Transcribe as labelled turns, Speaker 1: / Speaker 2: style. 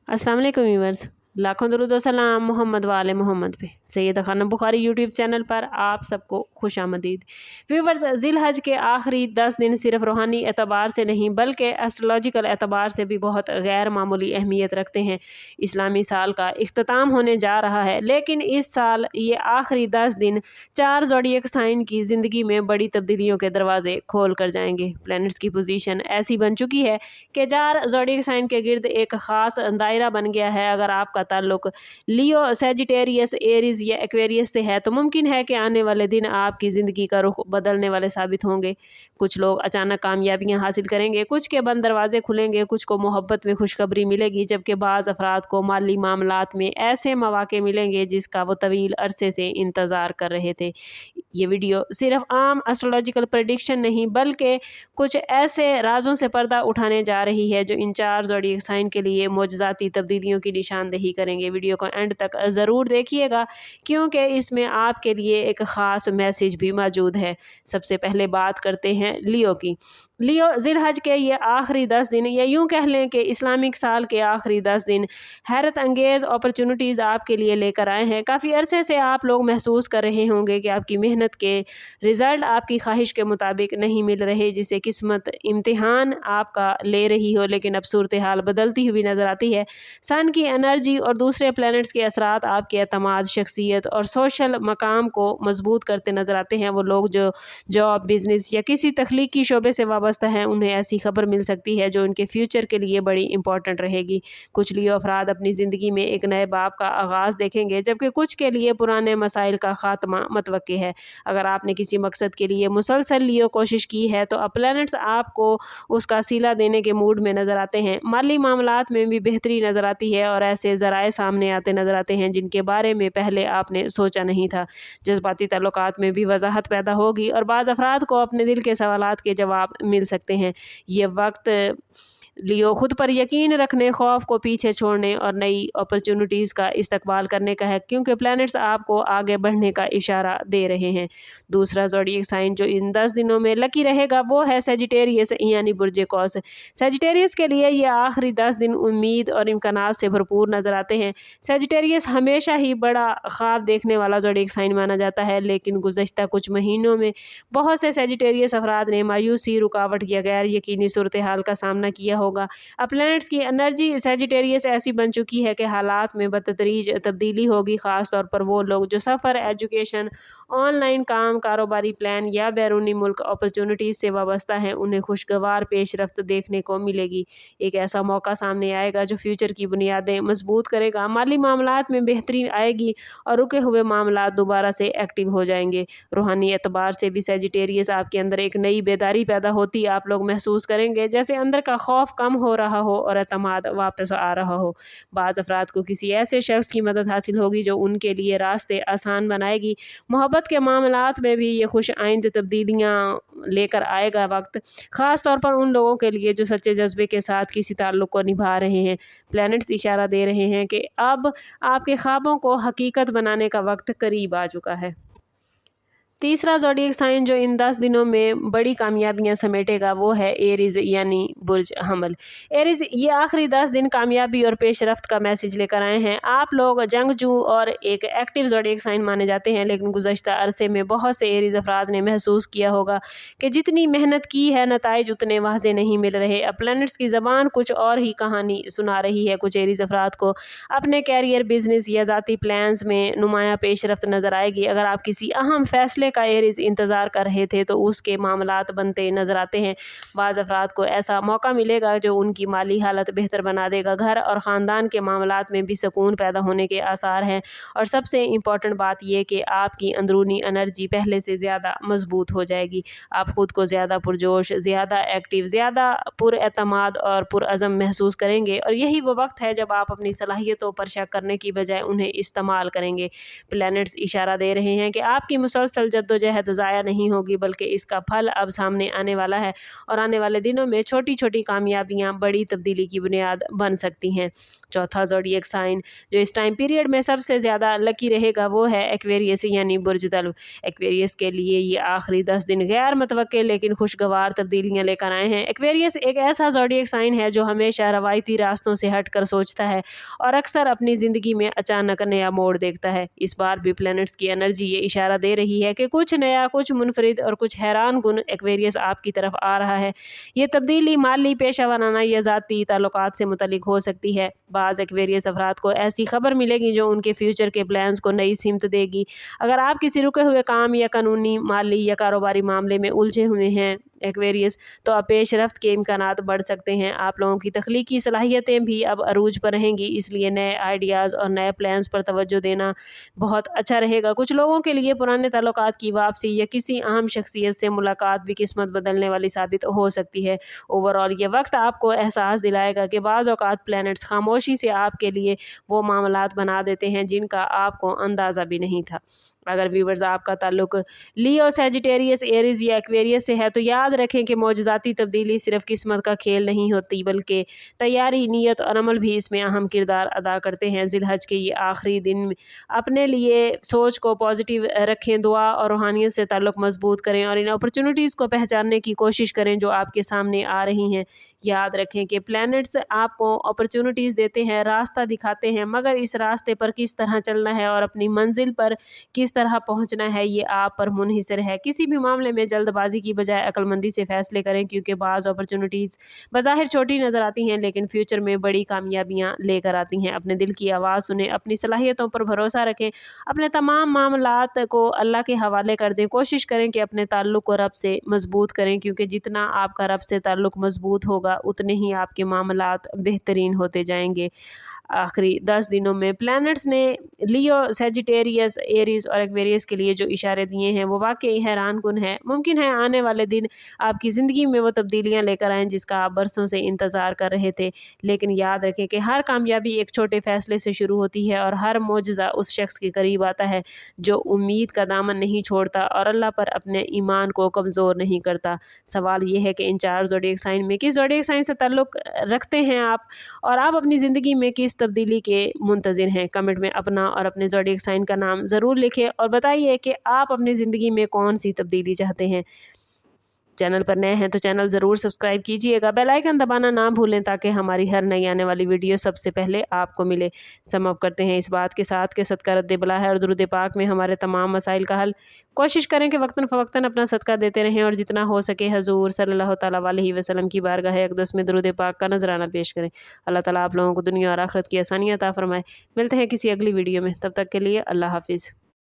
Speaker 1: अस्सलाम वालेकुम व्यूअर्स, लाखों दरूद व सलाम मोहम्मद वाले मोहम्मद पे। सैयद खानम बुखारी यूट्यूब चैनल पर आप सबको खुश आमदीद। व्यूअर्स, ज़िलहज के आखिरी 10 दिन सिर्फ रूहानी एतबार से नहीं बल्कि एस्ट्रोलॉजिकल एतबार से भी बहुत गैर मामूली अहमियत रखते हैं। इस्लामी साल का इख्तिताम होने जा रहा है, लेकिन इस साल ये आखिरी 10 दिन 4 ज़ोडिएक साइन की ज़िंदगी में बड़ी तब्दीलियों के दरवाजे खोल कर जाएंगे। प्लैनेट्स की पोजीशन ऐसी बन चुकी है कि 4 ज़ोडिएक साइन के गिर्द एक ख़ास दायरा बन गया है। अगर आपका ताल्लुक लियो, सैजिटेरियस, एरीज या एक्वेरियस से है तो मुमकिन है कि आने वाले दिन आपकी ज़िंदगी का रुख बदलने वाले साबित होंगे। कुछ लोग अचानक कामयाबियां हासिल करेंगे, कुछ के बंद दरवाजे खुलेंगे, कुछ को मोहब्बत में खुशखबरी मिलेगी, जबकि बाज़ अफराद को माली मामलात में ऐसे मौके मिलेंगे जिसका वो तवील अरसे से इंतज़ार कर रहे थे। ये वीडियो सिर्फ आम एस्ट्रोलॉजिकल प्रेडिक्शन नहीं बल्कि कुछ ऐसे राजों से पर्दा उठाने जा रही है जो इन 4 ज़ोडिएक साइन के लिए मोजज़ाती तब्दीलियों की निशानदेही करेंगे। वीडियो को एंड तक ज़रूर देखिएगा क्योंकि इसमें आपके लिए एक ख़ास मैसेज भी मौजूद है। सबसे पहले बात करते हैं लियो की। लियो, ज़िलहज के ये आखिरी 10 दिन या यूँ कह लें कि इस्लामिक साल के आखिरी 10 दिन हैरत अंगेज़ अपॉर्चुनिटीज़ आपके लिए लेकर आए हैं। काफ़ी अरसे से आप लोग महसूस कर रहे होंगे कि आपकी मेहनत के रिज़ल्ट आपकी ख्वाहिश के मुताबिक नहीं मिल रहे, जिसे किस्मत इम्तिहान आपका ले रही हो, लेकिन अब सूरत हाल बदलती हुई नज़र आती है। सन की एनर्जी और दूसरे प्लैनेट्स के असरात आपके एतमाद, शख्सियत और सोशल मकाम को मजबूत करते नज़र आते हैं। वो लोग जो जॉब, बिजनेस या किसी तख्लीकी शोबे से वाबस्ता हैं, उन्हें ऐसी खबर मिल सकती है जो उनके फ्यूचर के लिए बड़ी इंपॉर्टेंट रहेगी। कुछ लियो अफराद अपनी ज़िंदगी में एक नए बाब का आगाज़ देखेंगे, जबकि कुछ के लिए पुराने मसाइल का खात्मा मतवक्की है। अगर आपने किसी मकसद के लिए मुसलसल लियो कोशिश की है तो अब प्लैनेट्स आपको उसका सिला देने के मूड में नज़र आते हैं। माली मामलात में भी बेहतरी नज़र आती है और ऐसे ज़राए सामने आते नज़र आते हैं जिनके बारे में पहले आपने सोचा नहीं था। जज्बाती ताल्लुकात में भी वजाहत पैदा होगी और बाज़ अफराद को अपने दिल के सवालात के जवाब मिल सकते हैं। ये वक्त लियो खुद पर यकीन रखने, खौफ को पीछे छोड़ने और नई अपॉर्चुनिटीज़ का इस्तकबाल करने का है, क्योंकि प्लैनेट्स आपको आगे बढ़ने का इशारा दे रहे हैं। दूसरा ज़ोडिएक साइन जो इन 10 दिनों में लकी रहेगा वो है सैजिटेरियस यानी बुर्ज कौस। सैजिटेरियस के लिए ये आखिरी 10 दिन उम्मीद और इम्कानात से भरपूर नज़र आते हैं। सैजिटेरियस हमेशा ही बड़ा ख्वाब देखने वाला ज़ोडिएक साइन माना जाता है, लेकिन गुज़श्ता कुछ महीनों में बहुत से सैजिटेरियस अफराद ने मायूसी, रुकावट या गैर यकीनी सूरत हाल का सामना किया होगा। अब प्लैनेट्स की एनर्जी सैजिटेरियस ऐसी बन चुकी है कि हालात में बतदरीज तब्दीली होगी। ख़ास तौर पर वो लोग जो सफ़र, एजुकेशन, ऑनलाइन काम, कारोबारी प्लान या बैरूनी मुल्क अपॉर्चुनिटीज़ से वाबस्ता हैं, उन्हें खुशगवार पेशरफ्त देखने को मिलेगी। एक ऐसा मौका सामने आएगा जो फ्यूचर की बुनियादें मजबूत करेगा। माली मामलात में बेहतरी आएगी और रुके हुए मामलात दोबारा से एक्टिव हो जाएंगे। रूहानी एतबार से भी सैजिटेरियस आपके अंदर एक नई बेदारी पैदा होती। आप लोग महसूस करेंगे जैसे अंदर का खौफ कम हो रहा हो और एतमाद वापस आ रहा हो। बाज़ अफराद को किसी ऐसे शख्स की मदद हासिल होगी जो उनके लिए रास्ते आसान बनाएगी। मोहब्बत के मामलात में भी ये खुश आइंद तब्दीलियाँ लेकर आएगा वक्त, ख़ास तौर पर उन लोगों के लिए जो सच्चे जज्बे के साथ किसी ताल्लुक़ को निभा रहे हैं। प्लैनेट्स इशारा दे रहे हैं कि अब आपके ख्वाबों को हकीकत बनाने का वक्त करीब आ चुका है। तीसरा ज़ोडिएक साइन जो इन 10 दिनों में बड़ी कामयाबियां समेटेगा वो है एरीज यानी बुर्ज हमल। एरीज ये आखिरी 10 दिन कामयाबी और पेशरफ्त का मैसेज लेकर आए हैं। आप लोग जंगजू और एक एक्टिव ज़ोडिएक साइन माने जाते हैं, लेकिन गुज़श्ता अरसे में बहुत से एरीज अफराद ने महसूस किया होगा कि जितनी मेहनत की है नताइज उतने वाज़े नहीं मिल रहे। अब प्लैनेट्स की ज़बान कुछ और ही कहानी सुना रही है। कुछ एरीज अफराद को अपने कैरियर, बिजनेस या ज़ाती प्लान्स में नुमाया पेशरफ्त नज़र आएगी। अगर आप किसी अहम फैसले का एरीज इंतज़ार कर रहे थे तो उसके मामलात बनते नज़र आते हैं। बाज़ अफराद को ऐसा मौका मिलेगा जो उनकी माली हालत बेहतर बना देगा। घर और ख़ानदान के मामलात में भी सुकून पैदा होने के आसार हैं। और सबसे इम्पॉर्टेंट बात यह कि आपकी अंदरूनी एनर्जी पहले से ज़्यादा मजबूत हो जाएगी। आप ख़ुद को ज़्यादा पुरजोश, ज़्यादा एक्टिव, ज़्यादा पुरएतमाद और पुरअज़म महसूस करेंगे। और यही वो वक्त है जब आप अपनी सलाहियतों पर शक करने की बजाय उन्हें इस्तेमाल करेंगे। प्लैनेट्स इशारा दे रहे हैं कि आपकी मुसलसल जद्दोजहद ज़ाया नहीं होगी, बल्कि इसका फल अब सामने आने वाला है और आने वाले दिनों में छोटी छोटी कामयाबियाँ बड़ी तब्दीली की बुनियाद बन सकती हैं। चौथा ज़ोडिएक साइन जो इस टाइम पीरियड में सबसे ज़्यादा लकी रहेगा वो है एक्वेरियस यानी बुर्ज दल्व। एक्वेरियस के लिए ये आखिरी 10 दिन गैर मतवक्के लेकिन खुशगवार तब्दीलियाँ लेकर आए हैं। एक्वेरियस एक ऐसा ज़ोडिएक साइन है जो हमेशा रवायती रास्तों से हटकर सोचता है और अक्सर अपनी ज़िंदगी में अचानक नया मोड़ देखता है। इस बार भी प्लैनेट्स की एनर्जी ये इशारा दे रही है कि कुछ नया, कुछ मुनफरिद और कुछ हैरान कुन एक्वेरियस आपकी तरफ आ रहा है। ये तब्दीली माली, पेशा वराना या ज़ाती ताल्लुकात से मुतल्लिक हो सकती है। बाज़ एक्वेरियस अफराद को ऐसी खबर मिलेगी जो उनके फ्यूचर के प्लान्स को नई सिमत देगी। अगर आप किसी रुके हुए काम या कानूनी, माली या कारोबारी मामले में उलझे हुए हैं एक्वेरियस, तो अब पेशरफ्त के इम्कानात बढ़ सकते हैं। आप लोगों की तख्लीकी सलाहियतें भी अब अरूज पर रहेंगी, इसलिए नए आइडियाज़ और नए प्लान्स पर तवज्जो देना बहुत अच्छा रहेगा। कुछ लोगों के लिए पुराने ताल्लुकात की वापसी या किसी अहम शख्सियत से मुलाकात भी किस्मत बदलने वाली साबित हो सकती है। ओवरऑल ये वक्त आपको एहसास दिलाएगा कि बाज़ औक़ात प्लैनेट्स खामोशी से आपके लिए वो मामलात बना देते हैं जिनका आपको अंदाज़ा भी नहीं था। अगर व्यूवर्स आपका ताल्लुक लियो, सैजिटेरियस, एरीज़ या एक्वेरियस से है तो याद रखें कि मौजज़ाती तब्दीली सिर्फ किस्मत का खेल नहीं होती, बल्कि तैयारी, नीयत और अमल भी इसमें अहम किरदार अदा करते हैं। ज़िलहज के ये आखिरी दिन अपने लिए सोच को पॉजिटिव रखें, दुआ और रूहानियत से ताल्लुक मजबूत करें और इन अपॉर्चुनिटीज़ को पहचानने की कोशिश करें जो आपके सामने आ रही हैं। याद रखें कि प्लैनेट्स आपको अपॉर्चुनिटीज़ देते हैं, रास्ता दिखाते हैं, मगर इस रास्ते पर किस तरह चलना है और अपनी मंजिल पर किस तरह पहुंचना है ये आप पर मुनहिसर है। किसी भी मामले में जल्दबाजी की बजाय अक्लमंदी से फैसले करें, क्योंकि बाज़ अपॉर्चुनिटीज़ बज़ाहिर छोटी नज़र आती हैं लेकिन फ्यूचर में बड़ी कामयाबियाँ लेकर आती हैं। अपने दिल की आवाज़ सुने, अपनी सलाहियतों पर भरोसा रखें, अपने तमाम मामलात को अल्लाह के हवाले कर दें। कोशिश करें कि अपने ताल्लुक़ को रब से मजबूत करें, क्योंकि जितना आपका रब से ताल्लुक़ मजबूत होगा उतने ही आपके मामलात बेहतरीन होते जाएंगे। आखिरी 10 दिनों में प्लैनेट्स ने लियो, सैजिटेरियस, एरीज़ और एक्वेरियस के लिए जो इशारे दिए हैं वो वाकई हैरान कुन है। मुमकिन है आने वाले दिन आपकी ज़िंदगी में वो तब्दीलियाँ लेकर आएँ जिसका आप बरसों से इंतज़ार कर रहे थे। लेकिन याद रखें कि हर कामयाबी एक छोटे फ़ैसले से शुरू होती है और हर मोजज़ा उस शख्स के करीब आता है जो उम्मीद का दामन नहीं छोड़ता और अल्लाह पर अपने ईमान को कमज़ोर नहीं करता। सवाल ये है कि इन 4 ज़ोडिएक साइन में किस ज़ोडिएक साइन से ताल्लुक़ रखते हैं आप, और आप अपनी ज़िंदगी में किस तब्दीली के मुंतज़िर हैं। कमेंट में अपना और अपने ज़ोडिएक साइन का नाम ज़रूर लिखें और बताइए कि आप अपनी ज़िंदगी में कौन सी तब्दीली चाहते हैं। चैनल पर नए हैं तो चैनल ज़रूर सब्सक्राइब कीजिएगा, बेल आइकन दबाना ना भूलें ताकि हमारी हर नई आने वाली वीडियो सबसे पहले आपको मिले। समाप्त करते हैं इस बात के साथ कि सदका रद्द बला है और दुरूद पाक में हमारे तमाम मसाइल का हल। कोशिश करें कि वक्तन फ़वक्तन अपना सदका देते रहें और जितना हो सके हजूर सल्लल्लाहु तआला अलैहि वसल्लम की बारगाह अक़दस में दुरूद पाक का नजराना पेश करें। अल्लाह ताला आप लोगों को दुनिया और आखिरत की आसानियाँ अता फरमाए। मिलते हैं किसी अगली वीडियो में, तब तक के लिए अल्लाह हाफिज़।